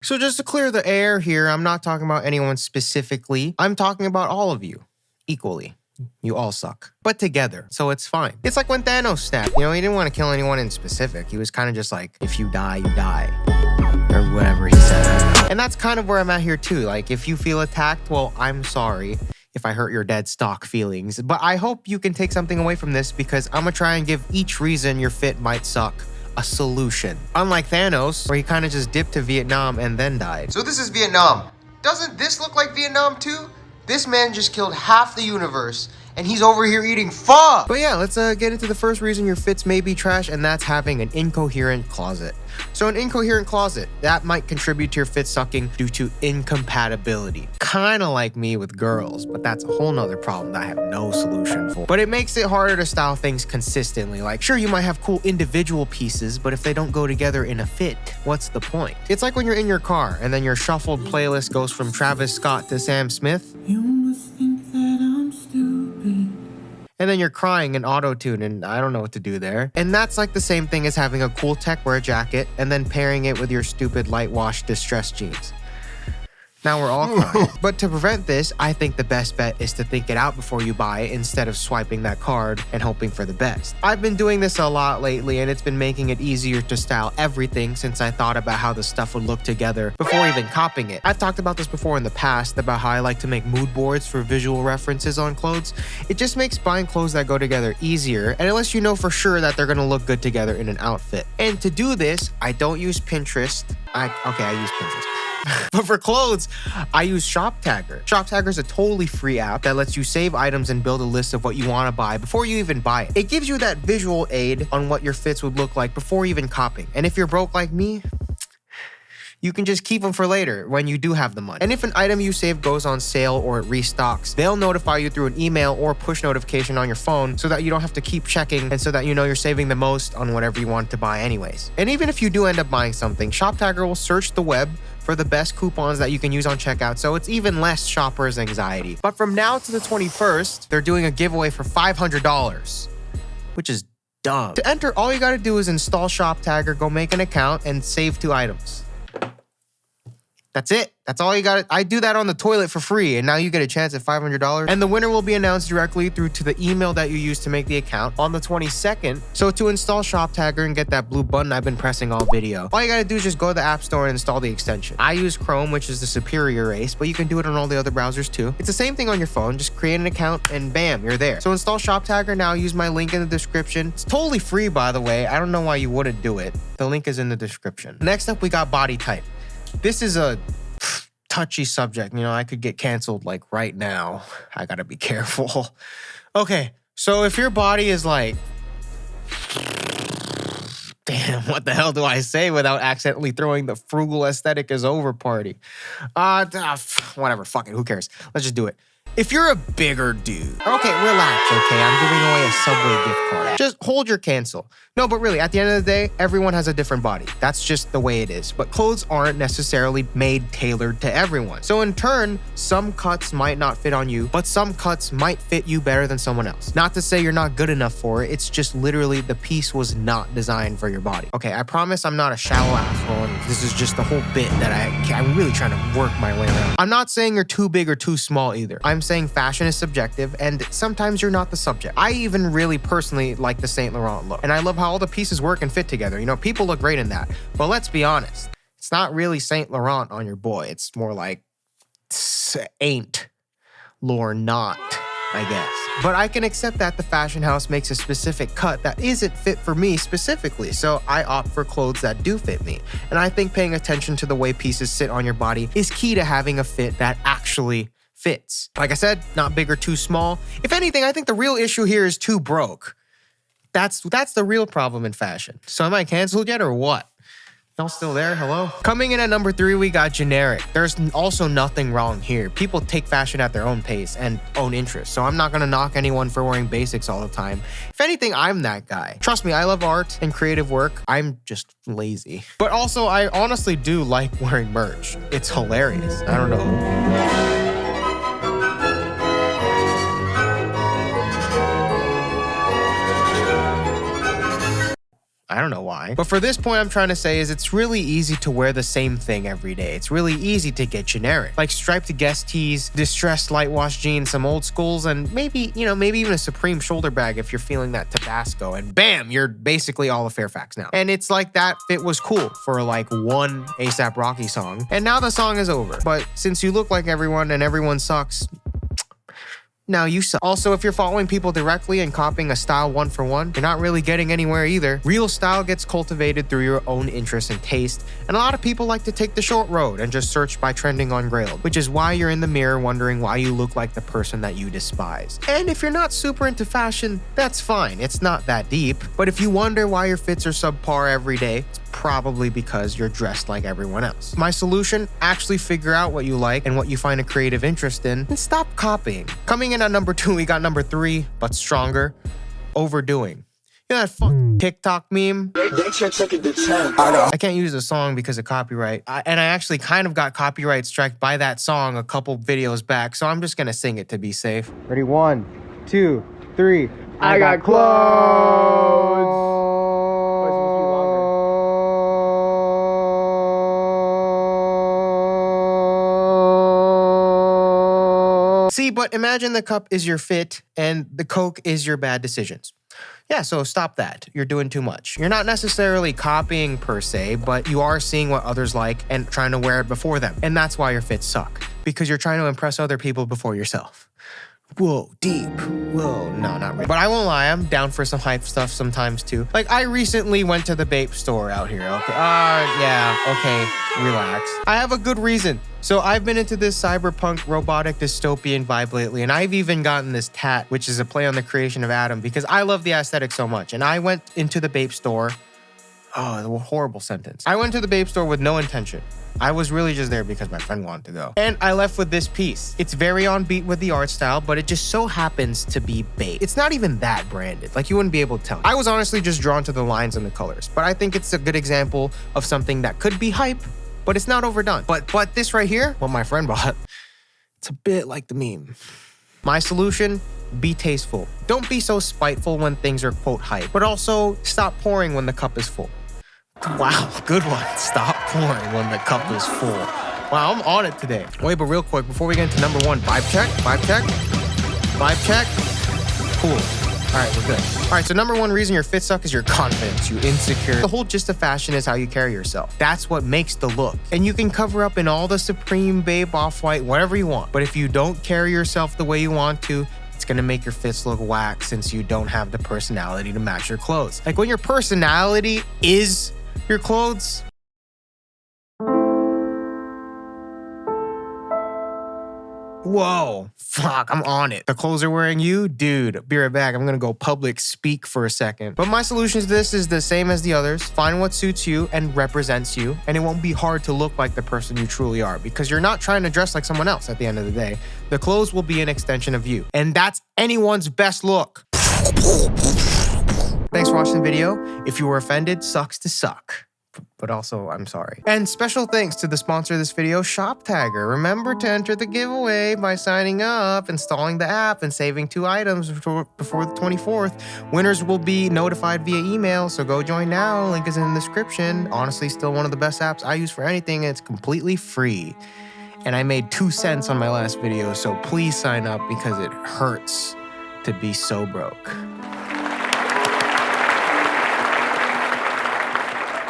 So just to clear the air here, I'm not talking about anyone specifically. I'm talking about all of you equally. You all suck, but together, so it's fine. It's like when Thanos snapped, you know, he didn't want to kill anyone in specific. He was kind of just like, if you die, you die, or whatever he said. And that's kind of where I'm at here too. Like, if you feel attacked, well, I'm sorry if I hurt your dead stock feelings, but I hope you can take something away from this, because I'm gonna try and give each reason your fit might suck a solution. Unlike Thanos, where he kind of just dipped to Vietnam and then died. So this is Vietnam. Doesn't this look like Vietnam too? This man just killed half the universe, and he's over here eating pho! But yeah, let's get into the first reason your fits may be trash, and that's having an incoherent closet. So an incoherent closet, that might contribute to your fit sucking due to incompatibility. Kinda like me with girls, but that's a whole nother problem that I have no solution for. But it makes it harder to style things consistently. Like, sure, you might have cool individual pieces, but if they don't go together in a fit, what's the point? It's like when you're in your car, and then your shuffled playlist goes from Travis Scott to Sam Smith. You must think that I'm stupid. And then you're crying in auto-tune, and I don't know what to do there. And that's like the same thing as having a cool tech wear jacket and then pairing it with your stupid light wash distressed jeans. Now we're all crying. But to prevent this, I think the best bet is to think it out before you buy it instead of swiping that card and hoping for the best. I've been doing this a lot lately, and it's been making it easier to style everything since I thought about how the stuff would look together before even copying it. I've talked about this before in the past about how I like to make mood boards for visual references on clothes. It just makes buying clothes that go together easier, and unless you know for sure that they're gonna look good together in an outfit. And to do this, I don't use Pinterest. I use Pinterest. But for clothes, I use ShopTagger. ShopTagger is a totally free app that lets you save items and build a list of what you want to buy before you even buy it. It gives you that visual aid on what your fits would look like before even copying. And if you're broke like me, you can just keep them for later when you do have the money. And if an item you save goes on sale or it restocks, they'll notify you through an email or push notification on your phone so that you don't have to keep checking, and so that you know you're saving the most on whatever you want to buy anyways. And even if you do end up buying something, ShopTagger will search the web for the best coupons that you can use on checkout, so it's even less shopper's anxiety. But from now to the 21st, they're doing a giveaway for $500, which is dumb. To enter, all you gotta do is install ShopTagger, go make an account, and save 2 items. That's it. That's all you got. I do that on the toilet for free, and now you get a chance at $500. And the winner will be announced directly through to the email that you use to make the account on the 22nd. So to install ShopTagger and get that blue button I've been pressing all video, all you gotta do is just go to the App Store and install the extension. I use Chrome, which is the superior race, but you can do it on all the other browsers too. It's the same thing on your phone. Just create an account and bam, you're there. So install ShopTagger now. Use my link in the description. It's totally free, by the way. I don't know why you wouldn't do it. The link is in the description. Next up, we got body type. This is a touchy subject. You know, I could get canceled like right now. I gotta be careful. Okay, so if your body is like, damn, what the hell do I say without accidentally throwing the frugal aesthetic is over party? Whatever, fuck it, who cares? Let's just do it. If you're a bigger dude, okay, relax, okay? I'm giving away a Subway gift card. Just hold your cancel. No, but really, at the end of the day, everyone has a different body. That's just the way it is. But clothes aren't necessarily made tailored to everyone. So in turn, some cuts might not fit on you, but some cuts might fit you better than someone else. Not to say you're not good enough for it, it's just literally the piece was not designed for your body. Okay, I promise I'm not a shallow asshole, and this is just the whole bit that I'm really trying to work my way around. I'm not saying you're too big or too small either. I'm saying fashion is subjective, and sometimes you're not the subject. I even really personally like the Saint Laurent look, and I love how all the pieces work and fit together. You know, people look great in that. But let's be honest, it's not really Saint Laurent on your boy. It's more like ain't Laurent, I guess. But I can accept that the fashion house makes a specific cut that isn't fit for me specifically, so I opt for clothes that do fit me. And I think paying attention to the way pieces sit on your body is key to having a fit that actually fits. Like I said, not big or too small. If anything, I think the real issue here is too broke. That's the real problem in fashion. So am I canceled yet or what? Y'all still there? Hello? Coming in at number 3, we got generic. There's also nothing wrong here. People take fashion at their own pace and own interests, so I'm not gonna knock anyone for wearing basics all the time. If anything, I'm that guy. Trust me, I love art and creative work. I'm just lazy. But also, I honestly do like wearing merch. It's hilarious. I don't know. I I don't know why. But for this point, I'm trying to say is it's really easy to wear the same thing every day. It's really easy to get generic. Like striped Guess tees, distressed light wash jeans, some old schools, and maybe, maybe even a Supreme shoulder bag if you're feeling that Tabasco. And bam, you're basically all of Fairfax now. And it's like that fit was cool for like one A$AP Rocky song. And now the song is over. But since you look like everyone and everyone sucks, now you suck. Also, if you're following people directly and copying a style one for one, you're not really getting anywhere either. Real style gets cultivated through your own interest and taste, and a lot of people like to take the short road and just search by trending on Grailed, which is why you're in the mirror wondering why you look like the person that you despise. And if you're not super into fashion, that's fine. It's not that deep. But if you wonder why your fits are subpar every day, it's probably because you're dressed like everyone else. My solution, actually figure out what you like and what you find a creative interest in, and stop copying. Coming in at number 2, we got number 3, but stronger, overdoing. You know that fucking TikTok meme? I can't use the song because of copyright. And I actually kind of got copyright striked by that song a couple videos back, so I'm just gonna sing it to be safe. Ready, 1, 2, 3. I got clothes. See, but imagine the cup is your fit and the Coke is your bad decisions. Yeah, so stop that. You're doing too much. You're not necessarily copying per se, but you are seeing what others like and trying to wear it before them. And that's why your fits suck, because you're trying to impress other people before yourself. Whoa, deep. Whoa, no, not really. But I won't lie, I'm down for some hype stuff sometimes too. Like, I recently went to the Bape store out here, okay? Yeah, okay, relax. I have a good reason. So I've been into this cyberpunk robotic dystopian vibe lately, and I've even gotten this tat, which is a play on the creation of Adam, because I love the aesthetic so much. And I went into the Bape store. Oh, a horrible sentence. I went to the Bape store with no intention. I was really just there because my friend wanted to go. And I left with this piece. It's very on beat with the art style, but it just so happens to be Bape. It's not even that branded. Like, you wouldn't be able to tell. I was honestly just drawn to the lines and the colors, but I think it's a good example of something that could be hype, but it's not overdone. But this right here, what my friend bought, it's a bit like the meme. My solution, be tasteful. Don't be so spiteful when things are quote hype, but also stop pouring when the cup is full. Wow, good one. Stop pouring when the cup is full. Wow, I'm on it today. Wait, but real quick, before we get into number 1, vibe check. Cool. All right, we're good. All right, so number 1 reason your fit suck is your confidence, you insecure. The whole gist of fashion is how you carry yourself. That's what makes the look. And you can cover up in all the Supreme, Babe, Off-White, whatever you want. But if you don't carry yourself the way you want to, it's gonna make your fits look whack since you don't have the personality to match your clothes. Like, when your personality is your clothes, whoa, fuck, I'm on it. The clothes are wearing you? Dude, be right back. I'm gonna go public speak for a second. But my solution to this is the same as the others. Find what suits you and represents you, and it won't be hard to look like the person you truly are, because you're not trying to dress like someone else at the end of the day. The clothes will be an extension of you, and that's anyone's best look. Thanks for watching the video. If you were offended, sucks to suck. But also, I'm sorry. And special thanks to the sponsor of this video, ShopTagger. Remember to enter the giveaway by signing up, installing the app, and saving 2 items before the 24th. Winners will be notified via email, so go join now. Link is in the description. Honestly, still one of the best apps I use for anything, and it's completely free. And I made 2 cents on my last video, so please sign up because it hurts to be so broke.